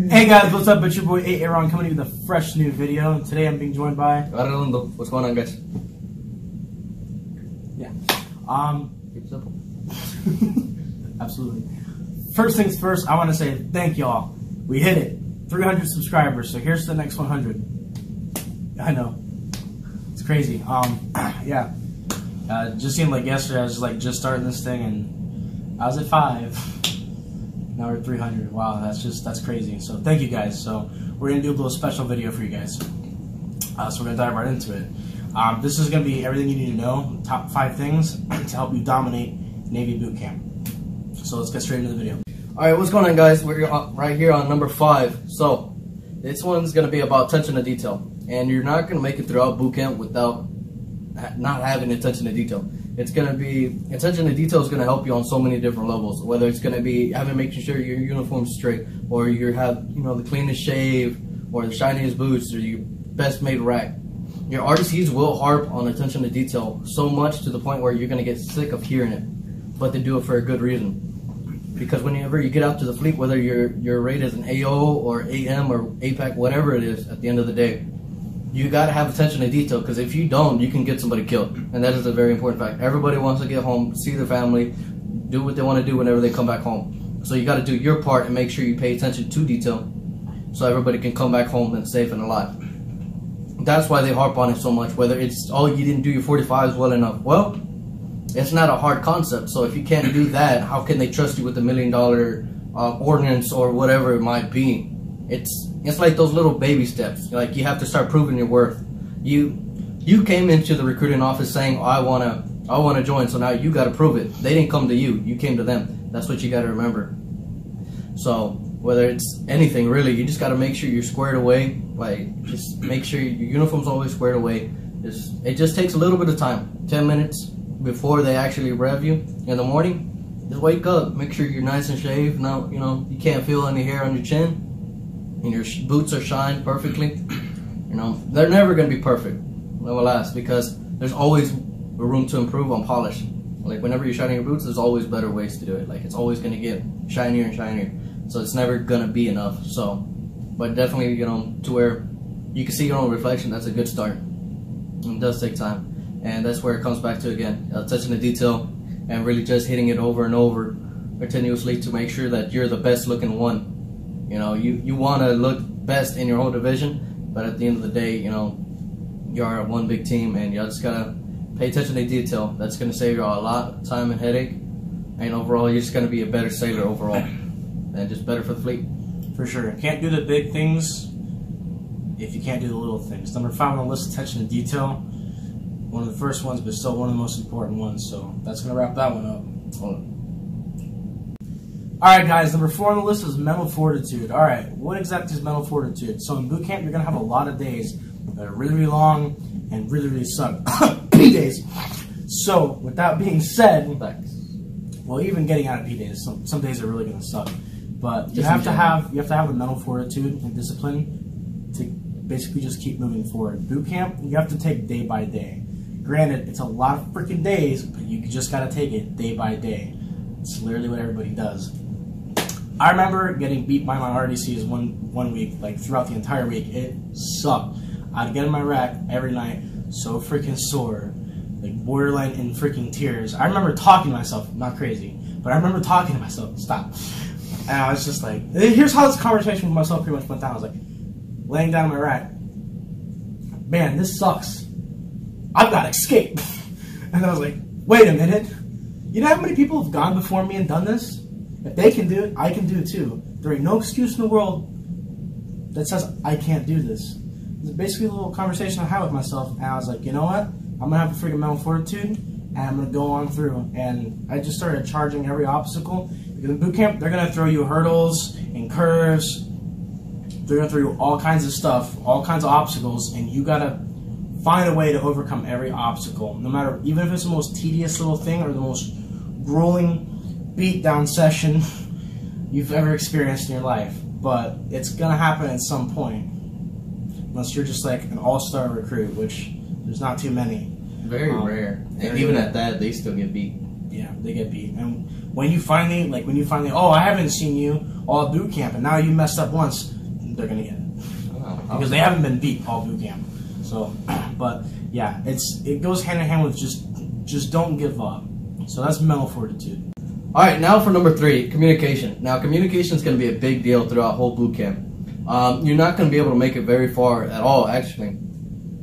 Hey guys, what's up? It's your boy Aaron coming to you with a fresh new video. And today I'm being joined by Arredondo. What's going on, guys? Yeah. Keep it simple. Absolutely. First things first, I want to say thank y'all. We hit it. 300 subscribers, so here's the next 100. I know. It's crazy. Yeah. Just seemed like yesterday I was just starting this thing and I was at 5. Now we're at 300. Wow, that's crazy. So thank you guys. So we're gonna do a little special video for you guys. So we're gonna dive right into it. This is gonna be everything you need to know. Top 5 things to help you dominate Navy boot camp. So let's get straight into the video. All right, what's going on, guys? We're right here on number 5. So this one's gonna be about attention to detail, and you're not gonna make it throughout boot camp without not having attention to detail. It's gonna be attention to detail is gonna help you on so many different levels. Whether it's gonna be making sure your uniform's straight, or you have the cleanest shave, or the shiniest boots, or your best made rack. Your RDCs will harp on attention to detail so much to the point where you're gonna get sick of hearing it, but they do it for a good reason. Because whenever you get out to the fleet, whether your rate is an AO or AM or APAC, whatever it is, at the end of the day, you gotta have attention to detail, because if you don't, you can get somebody killed, and that is a very important fact. Everybody wants to get home, see their family, do what they want to do whenever they come back home. So you gotta do your part and make sure you pay attention to detail, so everybody can come back home and safe and alive. That's why they harp on it so much. Whether it's, oh, you didn't do your 45s well enough. Well, it's not a hard concept. So if you can't do that, how can they trust you with $1 million ordinance or whatever it might be? It's like those little baby steps. Like, you have to start proving your worth. You came into the recruiting office saying, oh, I wanna join, so now you gotta prove it. They didn't come to you, you came to them. That's what you gotta remember. So whether it's anything really, you just gotta make sure you're squared away. Like, just make sure your uniform's always squared away. It just takes a little bit of time. 10 minutes before they actually rev you in the morning. Just wake up, make sure you're nice and shaved. Now, you can't feel any hair on your chin, and your boots are shined perfectly. They're never going to be perfect, I will ask, because there's always room to improve on polish. Like, whenever you're shining your boots, there's always better ways to do it. Like, it's always going to get shinier and shinier, so it's never going to be enough. So, but definitely, to where you can see your own reflection, that's a good start. It does take time, and that's where it comes back to, again, attention to detail, and really just hitting it over and over continuously to make sure that you're the best looking one. You want to look best in your whole division, but at the end of the day, you are one big team, and you just gotta pay attention to detail. That's gonna save you a lot of time and headache, and overall, you're just gonna be a better sailor overall, and just better for the fleet. For sure. Can't do the big things if you can't do the little things. Number 5 on the list, attention to detail. One of the first ones, but still one of the most important ones. So that's gonna wrap that one up. Alright guys, number 4 on the list is mental fortitude. Alright, what exactly is mental fortitude? So in boot camp, you're going to have a lot of days that are really, really long and really, really suck. P days. So, with that being said, well, even getting out of P days, some days are really going to suck. But you have to have the mental fortitude and discipline to basically just keep moving forward. Boot camp, you have to take day by day. Granted, it's a lot of freaking days, but you just got to take it day by day. It's literally what everybody does. I remember getting beat by my RDCs one week, like throughout the entire week. It sucked. I'd get in my rack every night, so freaking sore, like borderline in freaking tears. I remember talking to myself, not crazy, but I remember talking to myself, stop. And I was just like, here's how this conversation with myself pretty much went down. I was like, laying down in my rack, man, this sucks. I've got to escape. And I was like, wait a minute. You know how many people have gone before me and done this? If they can do it, I can do it too. There ain't no excuse in the world that says I can't do this. It's basically a little conversation I had with myself, and I was like, you know what? I'm going to have a freaking mental fortitude, and I'm going to go on through. And I just started charging every obstacle. Because in boot camp, they're going to throw you hurdles and curves. They're going to throw you all kinds of stuff, all kinds of obstacles, and you got to find a way to overcome every obstacle. No matter, even if it's the most tedious little thing or the most grueling beat-down session you've ever experienced in your life. But it's going to happen at some point. Unless you're just like an all-star recruit, which there's not too many. Very rare. And even at that, they still get beat. Yeah, they get beat. And when you finally, oh, I haven't seen you all boot camp, and now you messed up once, they're gonna get it because they haven't been beat all boot camp. So, but yeah, it goes hand in hand with just don't give up. So that's mental fortitude. All right, now for number 3, communication. Now, communication is going to be a big deal throughout whole boot camp. You're not going to be able to make it very far at all, actually.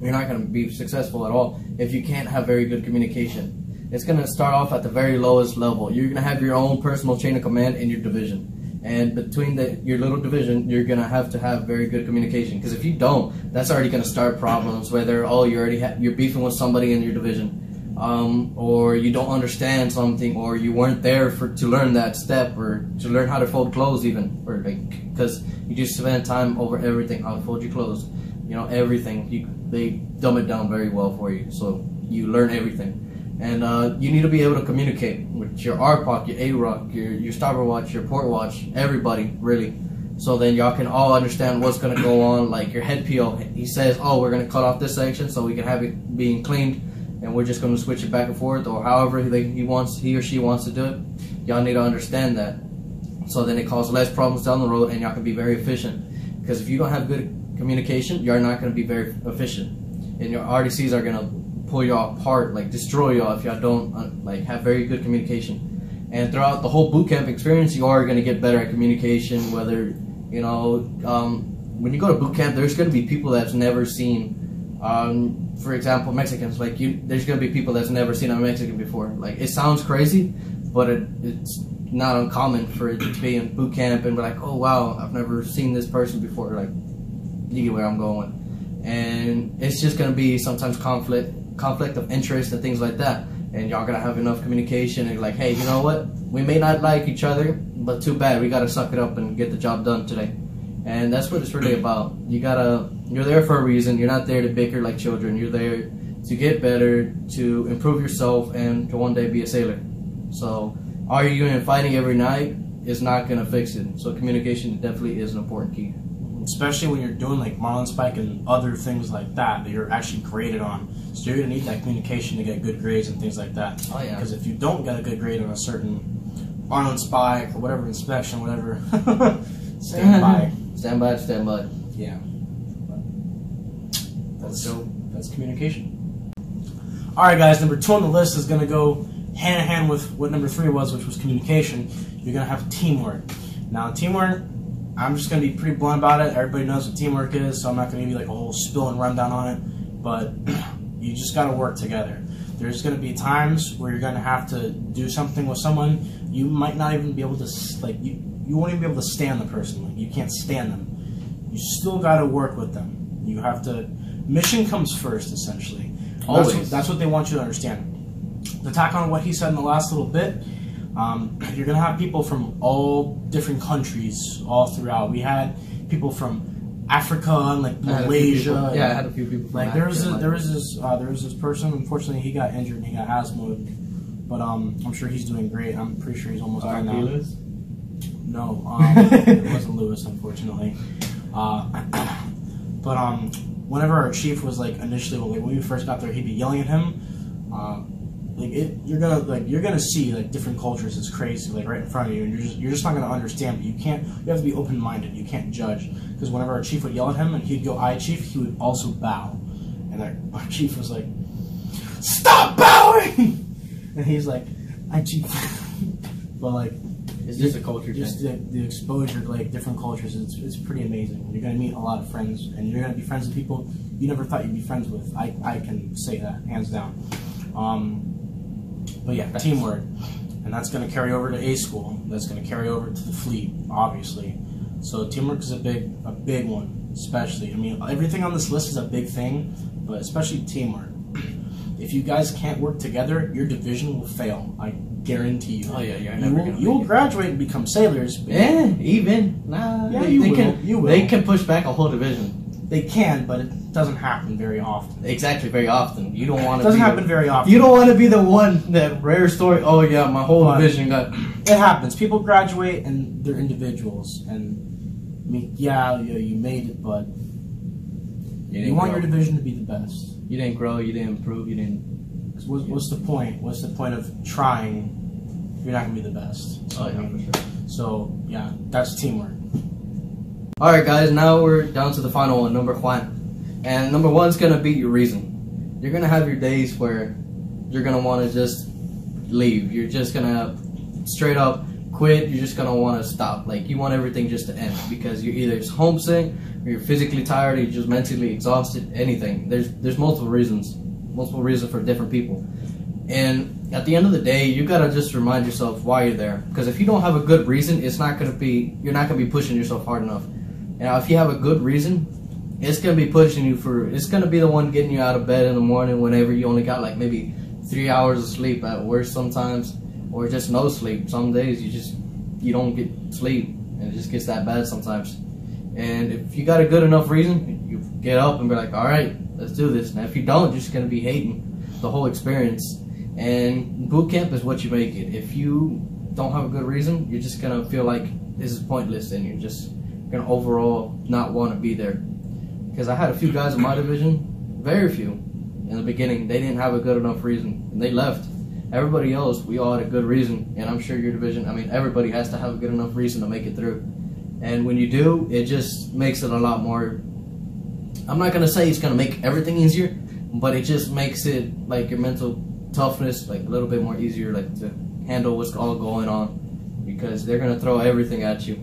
You're not going to be successful at all if you can't have very good communication. It's going to start off at the very lowest level. You're going to have your own personal chain of command in your division. And between your little division, you're going to have very good communication. Because if you don't, that's already going to start problems, whether, you're beefing with somebody in your division. Or you don't understand something, or you weren't there to learn that step, or to learn how to fold clothes even, or because you just spend time over everything, how to fold your clothes, everything. They dumb it down very well for you, so you learn everything. And you need to be able to communicate with your RPOC, your AROC, your starboard watch, your port watch, everybody, really. So then y'all can all understand what's going to go on. Like your head PO, he says, oh, we're going to cut off this section so we can have it being cleaned, and we're just going to switch it back and forth, or however he or she wants to do it. Y'all need to understand that. So then it causes less problems down the road, and y'all can be very efficient. Because if you don't have good communication, you're not going to be very efficient. And your RDCs are going to pull y'all apart, like destroy y'all if y'all don't have very good communication. And throughout the whole boot camp experience, you are going to get better at communication. Whether, when you go to boot camp, there's going to be people that's never seen, for example, Mexicans. There's going to be people that's never seen a Mexican before. Like, it sounds crazy, but it's not uncommon for it to be in boot camp and be like, oh wow, I've never seen this person before. Like, you get where I'm going. And it's just going to be sometimes conflict of interest and things like that. And y'all gotta have enough communication and hey, you know what? We may not like each other, but too bad. We gotta suck it up and get the job done today. And that's what it's really about. You're there for a reason. You're not there to bicker like children. You're there to get better, to improve yourself, and to one day be a sailor. So arguing and fighting every night is not gonna fix it. So communication definitely is an important key. Especially when you're doing Marlinspike and other things like that you're actually graded on. So you're going to need that communication to get good grades and things like that. Oh, yeah. Because if you don't get a good grade on a certain Marlinspike or whatever inspection, whatever, stand by. Stand by, stand by. Yeah. That's communication. Alright guys, number 2 on the list is going to go hand in hand with what number 3 was, which was communication. You're going to have teamwork. Now teamwork, I'm just going to be pretty blunt about it. Everybody knows what teamwork is, so I'm not going to give you a whole spill and rundown on it. But you just got to work together. There's going to be times where you're going to have to do something with someone. You might not even be able to, you won't even be able to stand the person. You can't stand them. You still got to work with them. You have to, mission comes first, essentially. Always. That's what they want you to understand. To tack on what he said in the last little bit, you're going to have people from all different countries all throughout. We had people from Africa and Malaysia. I had a few people from Africa. There was this person, unfortunately he got injured and he got asthma, but I'm sure he's doing great. I'm pretty sure he's almost done now. Lewis? No, it wasn't Lewis, unfortunately. But whenever our chief was initially when we first got there, he'd be yelling at him. You're gonna see different cultures. It's crazy, right in front of you, and you're just not gonna understand. But you have to be open minded. You can't judge, because whenever our chief would yell at him and he'd go, "Aye, chief," he would also bow, and our chief was like, "Stop bowing!" And he's like, "Aye, chief." But it's just a culture just thing. The exposure to different cultures, it's pretty amazing. You're gonna meet a lot of friends, and you're gonna be friends with people you never thought you'd be friends with. I can say that hands down. But yeah, teamwork, and that's going to carry over to A school. That's going to carry over to the fleet, obviously. So teamwork is a big one, especially. I mean, everything on this list is a big thing, but especially teamwork. If you guys can't work together, your division will fail. I guarantee you. Oh yeah, you'll graduate and become sailors. But yeah, even nah. Yeah, you will. They can push back a whole division. They can, but it doesn't happen very often. Exactly, very often. You don't want to. It doesn't happen very often. You don't want to be the one, that rare story. Oh yeah, my whole division got. It happens. People graduate and they're individuals, and I mean, yeah, you made it, but you want your division to be the best. You didn't grow. You didn't improve. You didn't. What's the point? What's the point of trying if you're not gonna be the best? So, oh yeah, for sure. So yeah, that's teamwork. Alright guys, now we're down to the final one, number one. And number one's gonna be your reason. You're gonna have your days where you're gonna wanna just leave. You're just gonna straight up quit. You're just gonna wanna stop. Like, you want everything just to end because you're either homesick, or you're physically tired, or you're just mentally exhausted, anything. There's multiple reasons for different people. And at the end of the day, you gotta just remind yourself why you're there. Because if you don't have a good reason, you're not gonna be pushing yourself hard enough. Now, if you have a good reason, it's gonna be pushing you it's gonna be the one getting you out of bed in the morning whenever you only got like maybe 3 hours of sleep at worst sometimes, or just no sleep. Some days you don't get sleep, and it just gets that bad sometimes. And if you got a good enough reason, you get up and be like, all right, let's do this. Now, if you don't, you're just gonna be hating the whole experience. And boot camp is what you make it. If you don't have a good reason, you're just gonna feel like this is pointless, and you're just gonna overall not want to be there. Because I had a few guys in my division, very few, in the beginning. They didn't have a good enough reason, and they left. Everybody else, we all had a good reason, and I'm sure your division, I mean, everybody has to have a good enough reason to make it through. And when you do, it just makes it a lot more, I'm not gonna say it's gonna make everything easier, but it just makes it like your mental toughness like a little bit more easier, like to handle what's all going on, because they're gonna throw everything at you.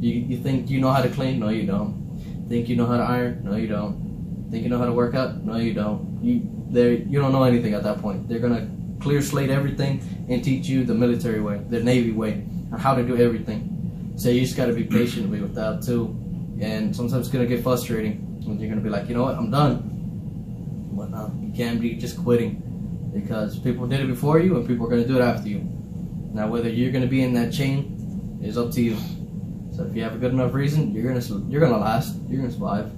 You think you know how to clean? No, you don't. Think you know how to iron? No, you don't. Think you know how to work out? No, you don't. You don't know anything at that point. They're gonna clear slate everything and teach you the military way, the Navy way, on how to do everything. So you just gotta be patient with that too. And sometimes it's gonna get frustrating when you're gonna be like, you know what, I'm done. But no, you can't be just quitting, because people did it before you and people are gonna do it after you. Now, whether you're gonna be in that chain is up to you. So if you have a good enough reason, you're gonna last. You're gonna survive.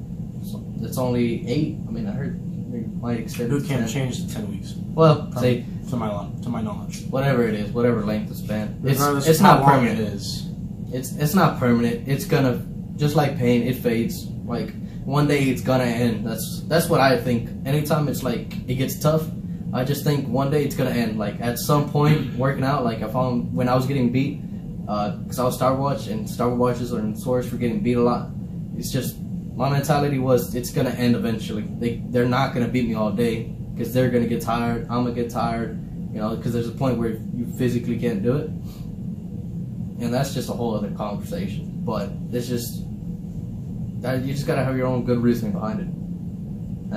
So it's only 8. I mean, I heard they might extend. Boot camp changed to 10 weeks. Well, say to my knowledge, whatever it is, whatever length of span. Regardless It's not how long permanent. it is. It's not permanent. It's gonna, just like pain, it fades. Like, one day it's gonna end. That's what I think. Anytime it's like it gets tough, I just think one day it's gonna end. Like, at some point, working out. Like, when I was getting beat. Because I was Star Watch, and Star Watches are notorious for getting beat a lot. It's just, my mentality was, it's gonna end eventually. They're not gonna beat me all day, because they're gonna get tired. I'm gonna get tired, because there's a point where you physically can't do it, and that's just a whole other conversation. But it's just that you just gotta have your own good reasoning behind it,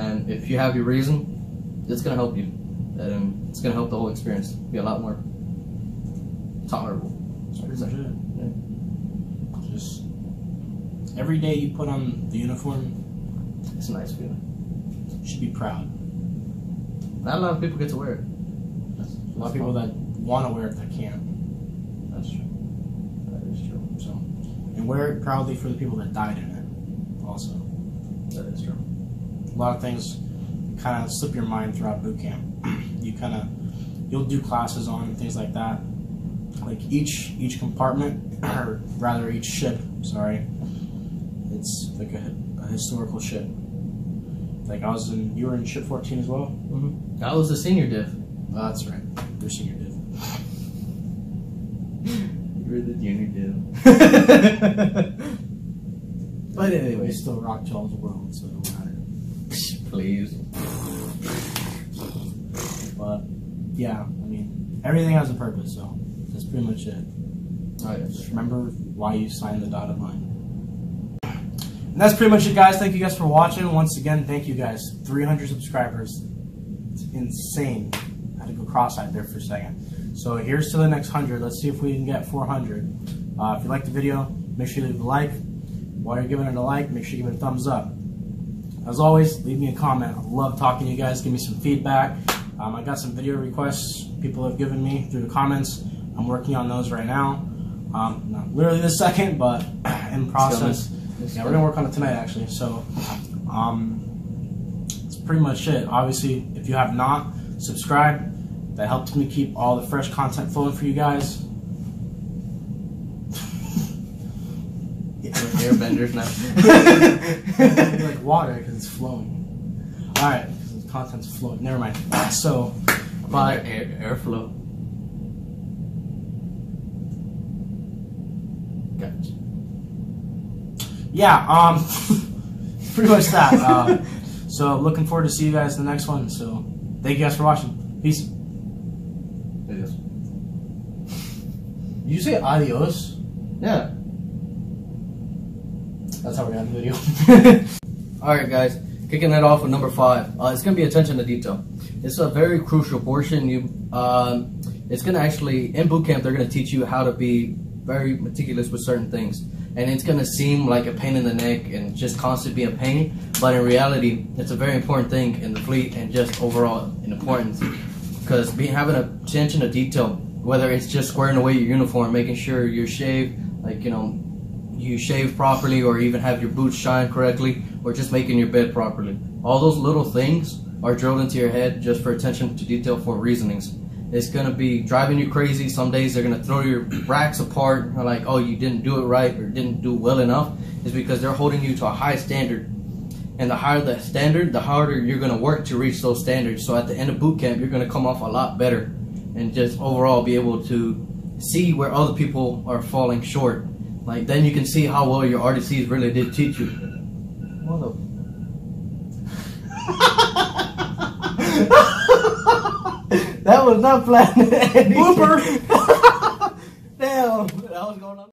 and if you have your reason, it's gonna help you, and it's gonna help the whole experience be a lot more tolerable. That's pretty much it. Yeah. Just every day you put on the uniform, it's a nice feeling. You should be proud. Not a lot of people get to wear it. A lot of people that want to wear it that can't. That's true. That is true. So, and wear it proudly for the people that died in it. Also, that is true. A lot of things kind of slip your mind throughout boot camp. You'll do classes on and things like that. Like each compartment, or rather each ship, sorry, it's like a historical ship. Like you were in ship 14 as well? Mm-hmm. I was the senior div. Oh, that's right, you're senior div. You were the junior div. But anyway. We still rock Charles the world, so it don't matter. Please. But, yeah, I mean, everything has a purpose, so that's pretty much it. Oh, yeah. Just remember why you signed the dotted line. And that's pretty much it, guys. Thank you guys for watching. Once again, thank you guys. 300 subscribers. It's insane. I had to go cross-eyed there for a second. So here's to the next 100. Let's see if we can get 400. If you liked the video, make sure you leave a like. While you're giving it a like, make sure you give it a thumbs up. As always, leave me a comment. I love talking to you guys. Give me some feedback. I got some video requests people have given me through the comments. I'm working on those right now. Not literally this second, but in process. Yeah, we're gonna work on it tonight, actually. So, that's pretty much it. Obviously, if you have not subscribed, that helps me keep all the fresh content flowing for you guys. Airbenders now. It's like water because it's flowing. All right, because the content's flowing. Never mind. So, but airflow. Okay. Yeah, pretty much that. So looking forward to see you guys in the next one. So thank you guys for watching. Peace. Adios. You say adios? Yeah. That's how we end the video. Alright guys, kicking it off with number 5. It's going to be attention to detail. It's a very crucial portion. It's going to actually, in boot camp, they're going to teach you how to be very meticulous with certain things. And it's going to seem like a pain in the neck and just constantly be a pain. But in reality, it's a very important thing in the fleet and just overall in importance. Because having attention to detail, whether it's just squaring away your uniform, making sure you're shaved, like, you know, you shave properly, or even have your boots shine correctly, or just making your bed properly. All those little things are drilled into your head just for attention to detail for reasonings. It's going to be driving you crazy. Some days they're going to throw your racks apart, or like, oh, you didn't do it right or didn't do well enough. It's because they're holding you to a high standard. And the higher the standard, the harder you're going to work to reach those standards. So at the end of boot camp, you're going to come off a lot better and just overall be able to see where other people are falling short. Like, then you can see how well your RDCs really did teach you. What That was not planned. Blooper! Damn, that was going on.